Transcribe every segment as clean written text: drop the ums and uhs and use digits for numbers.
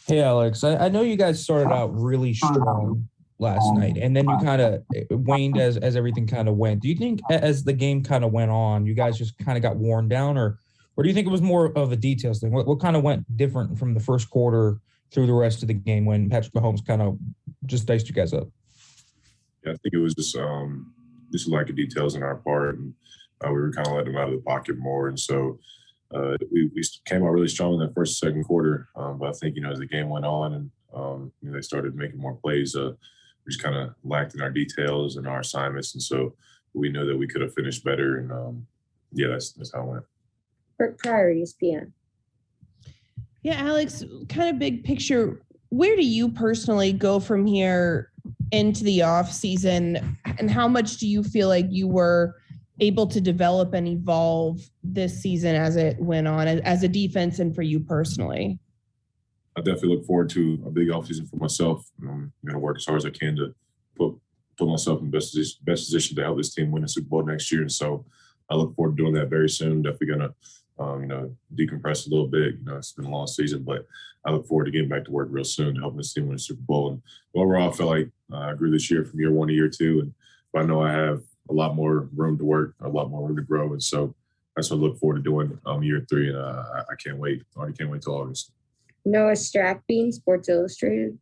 Hey, Alex, I know you guys started out really strong last night, and then you kind of waned as everything kind of went. Do you think as the game kind of went on, you guys just kind of got worn down, or do you think it was more of a details thing? What kind of went different from the first quarter through the rest of the game when Patrick Mahomes kind of just diced you guys up? Yeah, I think it was just lack of details on our part, and we were kind of letting them out of the pocket more, and so we came out really strong in the first and second quarter. But I think as the game went on and they started making more plays, we just kind of lacked in our details and our assignments, and so we knew that we could have finished better. And yeah, that's how it went. Brooke Pryor, ESPN. Yeah, Alex, kind of big picture. Where do you personally go from here into the off season, and how much do you feel like you were able to develop and evolve this season as it went on as a defense and for you personally? I definitely look forward to a big offseason for myself. I'm going to work as hard as I can to put myself in best position to help this team win the Super Bowl next year. And so I look forward to doing that very soon. Definitely going to, decompress a little bit. It's been a long season, but I look forward to getting back to work real soon to help this team win the Super Bowl. And overall, I feel like I grew this year from year one to year two. And I know I have a lot more room to work, a lot more room to grow. And so that's what I look forward to doing year three. And I can't wait. I already can't wait till August. Noah Strackbean, Sports Illustrated.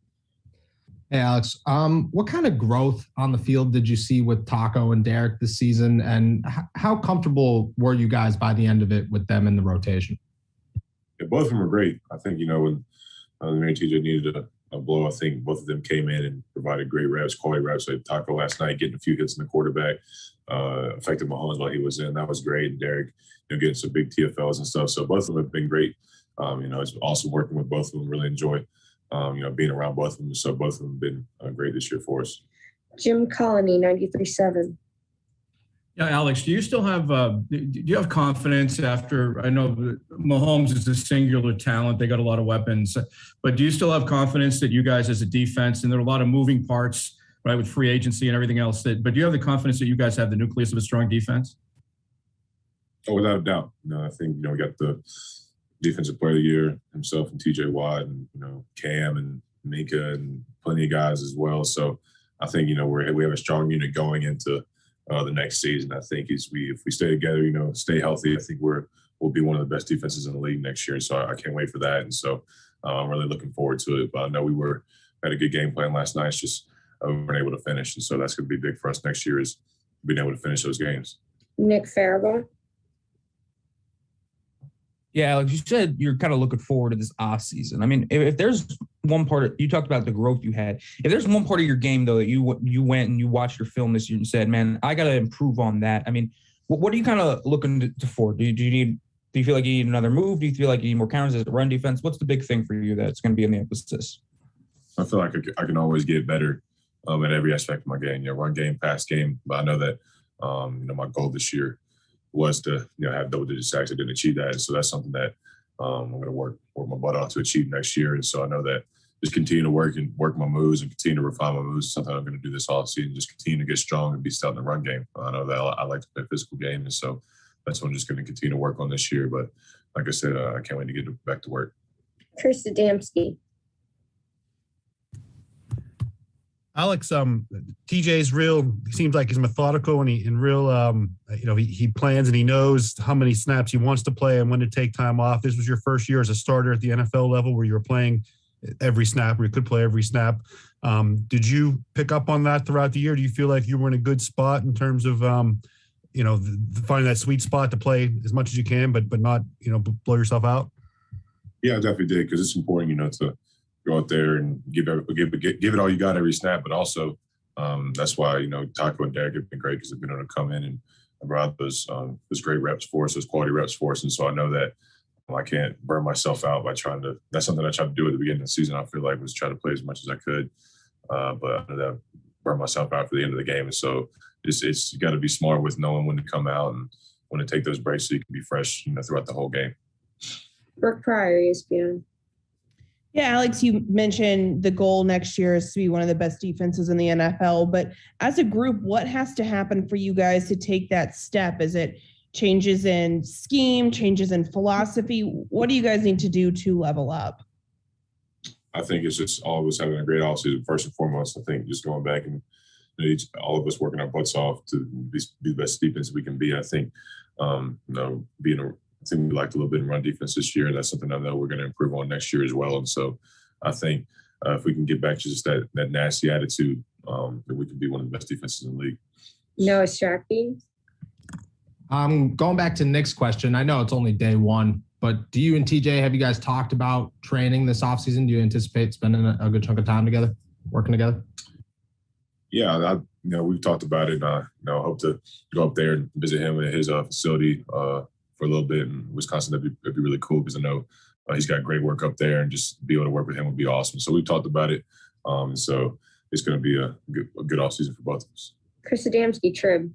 Hey, Alex, what kind of growth on the field did you see with Taco and Derek this season? And how comfortable were you guys by the end of it with them in the rotation? Yeah, both of them were great. I think, when Mary T.J. needed a blow, I think both of them came in and provided great reps, quality reps. Like Taco last night, getting a few hits in the quarterback, affected Mahomes while he was in. That was great. And Derek, getting some big TFLs and stuff. So both of them have been great. It's awesome working with both of them. Really enjoy, being around both of them. So both of them have been great this year for us. Jim Colony, 93.7. Yeah, Alex, do you still have do you have confidence after, I know Mahomes is a singular talent, they got a lot of weapons, but do you still have confidence that you guys as a defense, and there are a lot of moving parts, right, with free agency and everything else, but do you have the confidence that you guys have the nucleus of a strong defense? Oh, without a doubt. I think, we got the defensive player of the year himself and T.J. Watt and, Cam and Mika and plenty of guys as well. So I think, we have a strong unit going into the next season. I think if we stay together, stay healthy, I think we'll be one of the best defenses in the league next year. So I can't wait for that. And so I'm really looking forward to it. But I know we had a good game plan last night. It's just we weren't able to finish. And so that's going to be big for us next year, is being able to finish those games. Nick Farabaugh. Yeah, Alex, you said you're kind of looking forward to this off season. I mean, if there's one part you talked about the growth you had. If there's one part of your game though that you went and you watched your film this year and said, "Man, I got to improve on that." I mean, what are you kind of looking for? Do you feel like you need another move? Do you feel like you need more counters as a run defense? What's the big thing for you that's going to be in the emphasis? I feel like I can always get better at every aspect of my game. Run game, pass game. But I know that my goal this year was to have double-digit sacks. I didn't achieve that, and so that's something that I'm going to work my butt off to achieve next year. And so I know that just continue to work my moves and continue to refine my moves. Something I'm going to do this offseason, just continue to get strong and be stout in the run game. I know that I like to play a physical game, and so that's what I'm just going to continue to work on this year. But like I said, I can't wait to get back to work. Chris Adamski. Alex, TJ's seems like he's methodical and he plans and he knows how many snaps he wants to play and when to take time off. This was your first year as a starter at the NFL level where you were playing every snap, or you could play every snap. Did you pick up on that throughout the year? Do you feel like you were in a good spot in terms of, finding that sweet spot to play as much as you can, but not, blow yourself out? Yeah, I definitely did, because it's important, to go out there and give it all you got every snap. But also, that's why Taco and Derek have been great, because they've been able to come in and brought those great reps for us, those quality reps for us. And so I know that I can't burn myself out by trying to. That's something I tried to do at the beginning of the season. I feel like was try to play as much as I could, but I know that I burn myself out for the end of the game. And so it's you got to be smart with knowing when to come out and when to take those breaks so you can be fresh, throughout the whole game. Brooke Pryor, ESPN. Yeah, Alex, you mentioned the goal next year is to be one of the best defenses in the NFL. But as a group, what has to happen for you guys to take that step? Is it changes in scheme, changes in philosophy? What do you guys need to do to level up? I think it's just all of us having a great offseason. First and foremost, I think just going back and all of us working our butts off to be the best defense we can be. I think, I think we liked a little bit in run defense this year. That's something I know we're going to improve on next year as well. And so I think if we can get back to just that nasty attitude, that we can be one of the best defenses in the league. Noah Stracky. Going back to Nick's question, I know it's only day one, but do you and TJ, have you guys talked about training this offseason? Do you anticipate spending a good chunk of time together, working together? Yeah, we've talked about it. I hope to go up there and visit him at his facility for a little bit in Wisconsin. That'd be really cool because I know he's got great work up there, and just be able to work with him would be awesome. So we've talked about it. So it's going to be a good offseason for both of us. Chris Adamski, Trib.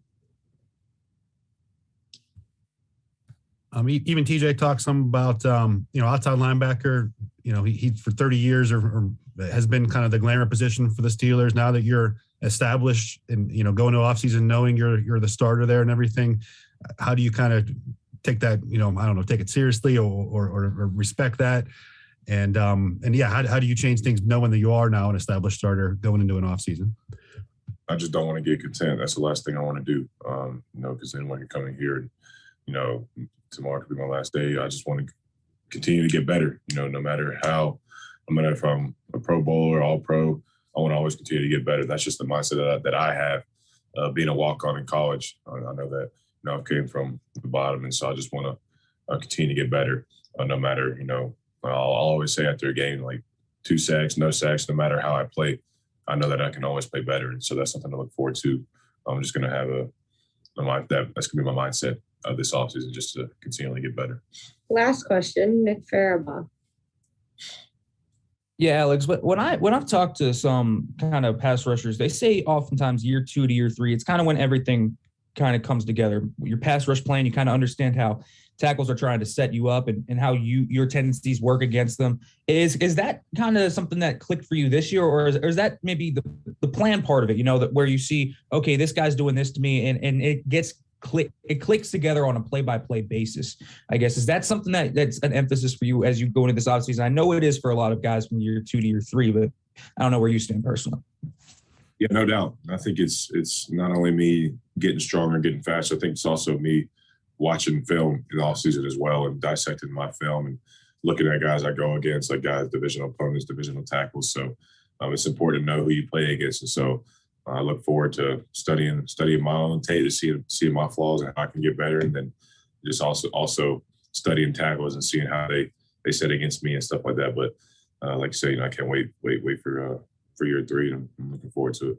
Even TJ talked some about, outside linebacker. He for 30 years or has been kind of the glaring position for the Steelers. Now that you're established and, going to offseason knowing you're the starter there and everything, how do you kind of take that, take it seriously or respect that? And how do you change things knowing that you are now an established starter going into an offseason? I just don't want to get content. That's the last thing I want to do, because then when you're coming here and, tomorrow could be my last day. I just want to continue to get better, no matter if I'm a Pro Bowler or All Pro, I want to always continue to get better. That's just the mindset that I have being a walk-on in college. I know that, I came from the bottom, and so I just want to continue to get better, no matter, I'll always say after a game, like 2 sacks, no sacks, no matter how I play, I know that I can always play better. And so that's something to look forward to. I'm just going to have that's going to be my mindset this offseason, just to continually get better. Last question, Nick Farabaugh. Yeah, Alex, but when I've talked to some kind of pass rushers, they say oftentimes year 2 to year 3, it's kind of when everything kind of comes together. Your pass rush plan, you kind of understand how tackles are trying to set you up and how your tendencies work against them. Is that kind of something that clicked for you this year, or is that maybe the plan part of it, that where you see, okay, this guy's doing this to me and it clicks together on a play-by-play basis, I guess. Is that something that's an emphasis for you as you go into this offseason? I know it is for a lot of guys from year 2 to year 3, but I don't know where you stand personally. Yeah, no doubt. I think it's not only me getting stronger and getting faster. I think it's also me watching film in the offseason as well and dissecting my film and looking at guys I go against, like guys, divisional opponents, divisional tackles. So it's important to know who you play against. And so I look forward to studying my own tape to see my flaws and how I can get better, and then just also studying tackles and seeing how they set against me and stuff like that. But like I say, I can't wait for year 3, and I'm looking forward to it.